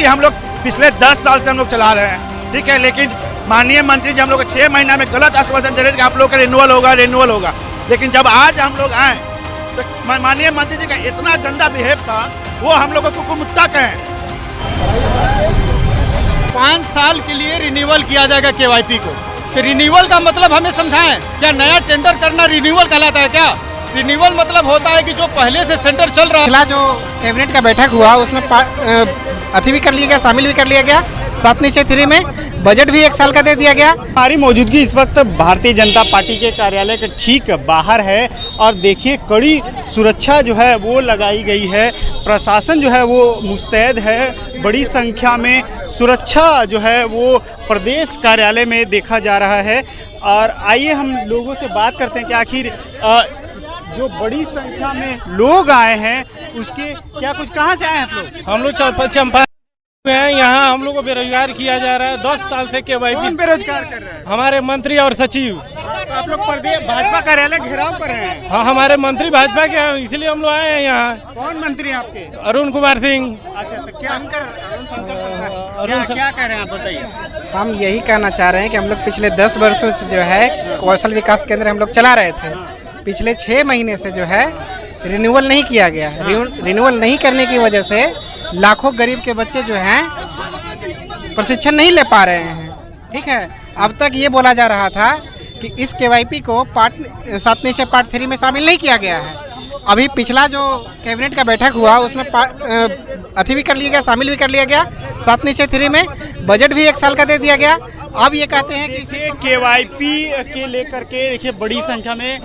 KYP हम लोग पिछले 10 साल से हम लोग चला रहे हैं, ठीक है। लेकिन माननीय मंत्री जी हम लोग को 6 महीना में गलत आश्वासन दे रहे थे कि आप लोग का रिन्यूअल होगा। लेकिन जब आज हम लोग आए तो माननीय मंत्री जी का इतना गंदा बिहेव था, वो हम लोग को कुकुमुत्ता कहें। 5 साल के लिए रिन्यूअल किया जाएगा केवाईपी को, तो रिन्यूअल का मतलब हमें समझाएं। क्या नया टेंडर करना रिन्यूअल कहलाता है क्या? रिन्यूअल मतलब होता है कि जो पहले से सेंटर चल रहा है। पिछला जो कैबिनेट का बैठक हुआ उसमें अति भी कर लिया गया, शामिल भी कर लिया गया। 7 निश्चय 3 में बजट भी 1 साल का दे दिया गया। हमारी मौजूदगी इस वक्त भारतीय जनता पार्टी के कार्यालय के ठीक बाहर है और देखिए कड़ी सुरक्षा जो है वो लगाई गई है। प्रशासन जो है वो मुस्तैद है, बड़ी संख्या में सुरक्षा जो है वो प्रदेश कार्यालय में देखा जा रहा है। और आइए हम लोगों से बात करते हैं कि आखिर जो बड़ी संख्या में लोग आए हैं उसके क्या कुछ, कहाँ से आए हैं आप लोग? हम लोग चंपा हैं। यहाँ हम लोग को बेरोजगार किया जा रहा है 10 साल से। केवाईपी बेरोजगार कर रहे हैं हमारे मंत्री और सचिव। तो आप लोग प्रदेश भाजपा कार्यालय घेराव कर रहे हैं? हाँ, हमारे मंत्री भाजपा के हैं, इसलिए हम लोग आए हैं यहाँ। कौन मंत्री हैं आपके? अरुण कुमार सिंह। अच्छा, तो क्या क्या कह रहे हैं आप बताइए? हम यही कहना चाह रहे हैं कि हम लोग पिछले 10 वर्षों से जो है कौशल विकास केंद्र हम लोग चला रहे थे। पिछले 6 महीने से जो है रिन्यूअल नहीं किया गया। रिन्यूअल नहीं करने की वजह से लाखों गरीब के बच्चे जो हैं प्रशिक्षण नहीं ले पा रहे हैं, ठीक है। अब तक ये बोला जा रहा था कि इस केवाईपी को 7 निश्चय पार्ट 3 में शामिल नहीं किया गया है। अभी पिछला जो कैबिनेट का बैठक हुआ उसमें अति भी कर लिया गया, शामिल भी कर लिया गया। 7 निश्चय 3 में बजट भी 1 साल का दे दिया गया। अब ये कहते हैं कि केवाईपी के लेकर के देखिए बड़ी संख्या में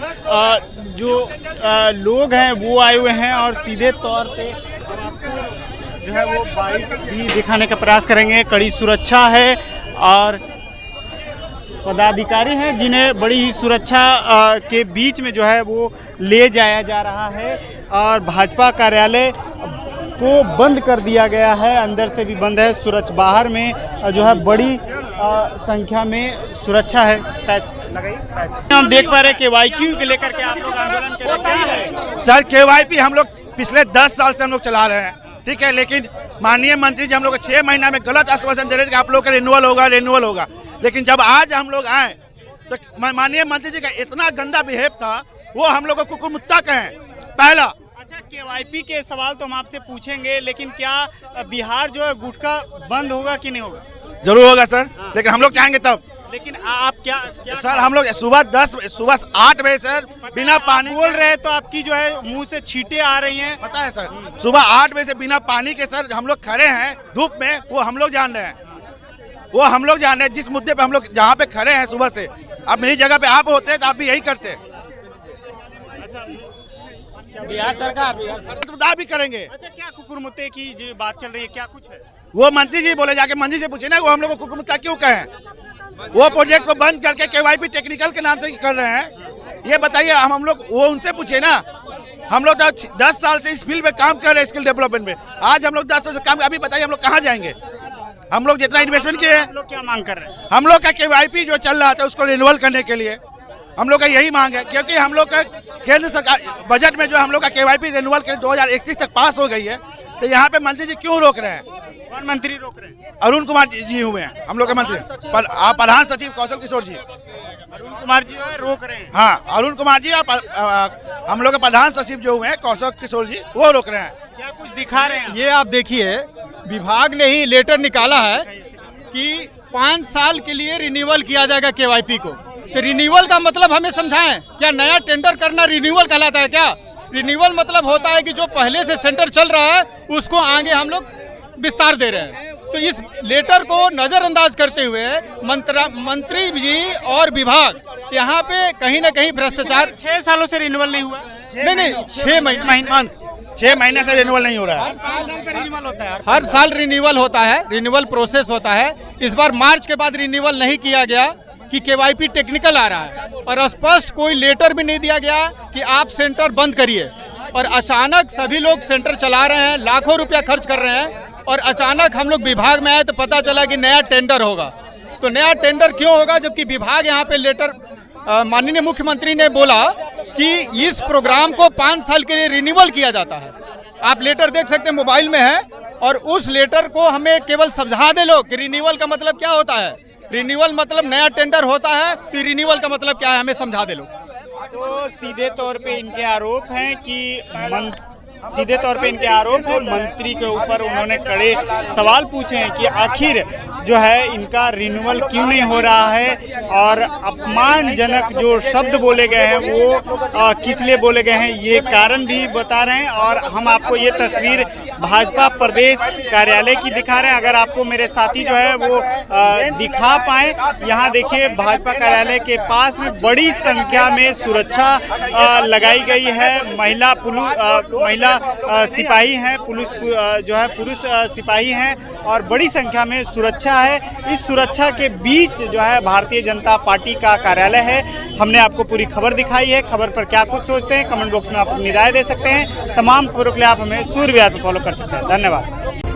जो लोग हैं वो आए हुए हैं और सीधे तौर पे जो है वो बाइक भी दिखाने का प्रयास करेंगे। कड़ी सुरक्षा है और पदाधिकारी हैं जिन्हें बड़ी ही सुरक्षा के बीच में जो है वो ले जाया जा रहा है। और भाजपा कार्यालय को बंद कर दिया गया है, अंदर से भी बंद है। सुरक्षा बाहर में जो है बड़ी संख्या में सुरक्षा है। पैच लगाइए। हम देख पा रहे हैं केवाईपी को लेकर के आप लोग आंदोलन कर रहे हैं। क्या है सर, केवाईपी हम लोग पिछले 10 साल से हम लोग चला रहे हैं, ठीक है। लेकिन माननीय मंत्री जी हम लोग को 6 महीना में गलत आश्वासन दे रहे थे कि आप लोग का रिन्यूअल होगा। लेकिन जब आज हम लोग आए तो माननीय मंत्री जी का इतना गंदा बिहेव था, वो हम लोग को कुकुमुत्ता कहें। पहला, अच्छा, केवाईपी के सवाल तो हम आपसे पूछेंगे, लेकिन क्या बिहार जो है गुटखा बंद होगा कि नहीं होगा? जरूर होगा सर, लेकिन हम लोग चाहेंगे तब। लेकिन आप क्या सर, हम लोग सुबह 8 बजे सर बिना पानी बोल रहे हैं तो आपकी जो है मुंह से छींटे आ रही हैं। पता है सर, सुबह 8 बजे से बिना पानी के सर हम लोग खड़े हैं धूप में। वो हम लोग जान रहे हैं, जिस मुद्दे पे हम लोग जहाँ पे खड़े हैं सुबह से। अब मेरी जगह पे आप होते तो आप भी यही करते। अच्छा, बिहार सरकार भी करेंगे। अच्छा, क्या कुकुरमुत्ते की जो बात चल रही है, क्या कुछ है? वो मंत्री जी बोले, जाके मंत्री से पूछे ना, वो हम लोग को कुकुमुत्ता क्यों कहें? वो प्रोजेक्ट को बंद करके केवाईपी टेक्निकल के नाम से कर रहे हैं, ये बताइए। हम लोग वो उनसे पूछे ना। हम लोग 10 साल से इस फील्ड में काम कर रहे हैं, स्किल डेवलपमेंट में। आज हम लोग 10 साल से काम, अभी बताइए हम लोग कहाँ जाएंगे? हम लोग जितना इन्वेस्टमेंट किए हैं। हम लोग क्या मांग कर रहे हैं? हम लोग का केवाईपी जो चल रहा था उसको रिन्यूअल करने के लिए हम लोग का यही मांग है, क्योंकि हम लोग का केंद्र सरकार बजट में जो हम लोग का केवाईपी रिन्यूअल के 2031 तक पास हो गई है। तो यहाँ पे मंत्री जी क्यों रोक रहे हैं? कौन मंत्री रोक रहे हैं? अरुण कुमार जी हुए हैं हम लोग के मंत्री। प्रधान सचिव कौशल किशोर जी। अरुण कुमार जी रोक रहे हैं। हाँ, अरुण कुमार जी और हम लोग के प्रधान सचिव जो हुए हैं कौशल किशोर जी, वो रोक रहे हैं। क्या कुछ दिखा रहे हैं? ये आप देखिए, विभाग ने ही लेटर निकाला है कि 5 साल के लिए रिन्यूअल किया जाएगा केवाईपी को, तो रिन्यूअल का मतलब हमें समझाएं। क्या नया टेंडर करना रिन्यूअल कहलाता है क्या? रिन्यूअल मतलब होता है कि जो पहले से सेंटर चल रहा है उसको आगे हम लोग विस्तार दे रहे हैं। तो इस लेटर को नजरअंदाज करते हुए मंत्री जी और विभाग यहाँ पे कहीं ना कहीं भ्रष्टाचार। 6 सालों से रिन्यूअल नहीं हुआ? नहीं, 6 महीने से रिन्यूअल नहीं हो रहा है। हर साल रिन्यूअल होता है, रिन्यूअल प्रोसेस होता है। इस बार मार्च के बाद रिन्यूअल नहीं किया गया कि केवाईपी टेक्निकल आ रहा है, और स्पष्ट कोई लेटर भी नहीं दिया गया कि आप सेंटर बंद करिए। और अचानक सभी लोग सेंटर चला रहे हैं, लाखों रुपया खर्च कर रहे हैं, और अचानक हम लोग विभाग में आए तो पता चला कि नया टेंडर होगा। तो नया टेंडर क्यों होगा जबकि विभाग यहाँ पे लेटर माननीय मुख्यमंत्री ने बोला कि इस प्रोग्राम को 5 साल के लिए रिन्यूअल किया जाता है। आप लेटर देख सकते हैं, मोबाइल में है, और उस लेटर को हमें केवल समझा दे लो कि रिन्यूअल का मतलब क्या होता है। रिन्यूअल मतलब नया टेंडर होता है, तो रिन्यूअल का मतलब क्या है हमें समझा दे लो। तो सीधे तौर पे इनके आरोप हैं कि मंत्री के ऊपर उन्होंने कड़े सवाल पूछे हैं कि आखिर जो है इनका रिन्यूअल क्यों नहीं हो रहा है, और अपमानजनक जो शब्द बोले गए हैं वो किस लिए बोले गए हैं ये कारण भी बता रहे हैं। और हम आपको ये तस्वीर भाजपा प्रदेश कार्यालय की दिखा रहे हैं, अगर आपको मेरे साथी जो है वो दिखा पाए, यहाँ देखिए भाजपा कार्यालय के पास में बड़ी संख्या में सुरक्षा लगाई गई है। महिला सिपाही हैं, पुलिस जो है पुरुष सिपाही हैं, और बड़ी संख्या में सुरक्षा है। इस सुरक्षा के बीच जो है भारतीय जनता पार्टी का कार्यालय है। हमने आपको पूरी खबर दिखाई है। खबर पर क्या कुछ सोचते हैं कमेंट बॉक्स में आप अपनी राय दे सकते हैं। तमाम खबरों के लिए आप हमें सूर्य विहार पर फॉलो कर सकते हैं। धन्यवाद।